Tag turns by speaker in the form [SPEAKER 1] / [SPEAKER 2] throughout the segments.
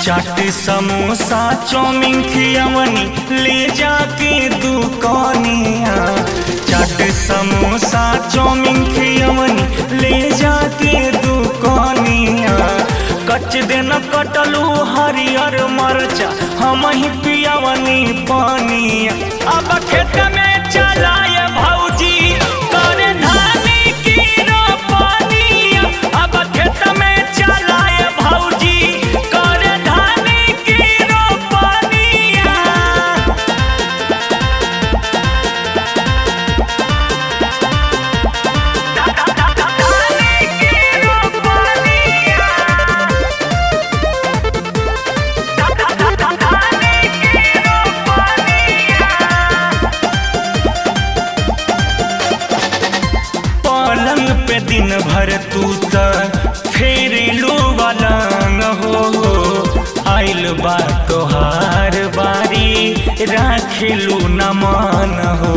[SPEAKER 1] Chaat samosa chow mein खियावनी ले जाके दुकानिया। Chaat samosa chow mein खियावनी ले जाके दुकानिया। कच दिन कटलू हरियर मरचा हम ही पियावनी पानिया। अब खेत में चलाए भौजी करे धानी की रोपनिया। अब खेत में चलाए भौजी पे दिन भर तू फेरेलू वालंग हो। आइल बा तोहार बारी राखेलू न मान हो।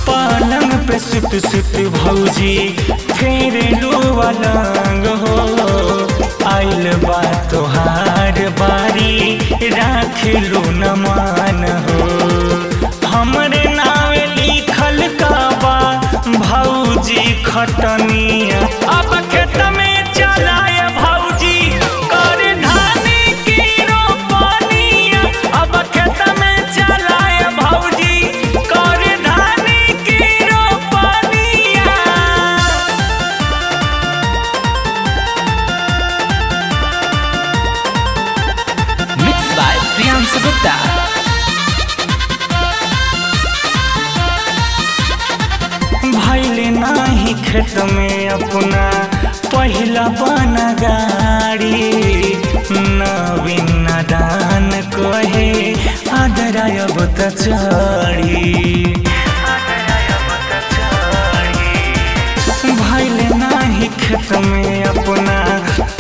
[SPEAKER 1] पलंग पे सुत सुत भौजी फेरेलू वालंग हो। आइल बा तोहार बारी राखेलू न मान हो। हमरे नावे लिखल काबा भौजी खटनिया। अब खेत में चलाए भौजी करे धानी की रोपनिया। अब खेत में चलाए भौजी करे धानी की रोपनिया।
[SPEAKER 2] Mix by Priyanshu Gupta.
[SPEAKER 1] भैले नाही खेत में अपना पहला बना गाड़ी। नवीन दान कहे आदरायब त चढ़ी। भैले नाही खेत में अपना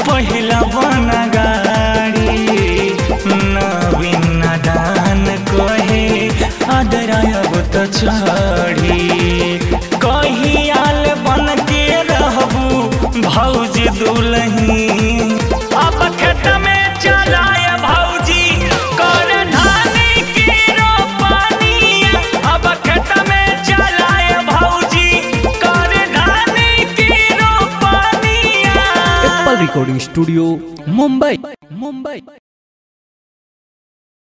[SPEAKER 1] पहला बना गाड़ी। नवीन दान कहे आदरायब त चढ़ी। कहियाल बन के रहबू भौजी दुलही। अब खेत में चलाए भौजी करे धानी की रोपनिया। अब खेत में चलाए भौजी करे धानी की रोपनिया।
[SPEAKER 2] Apple recording studio Mumbai.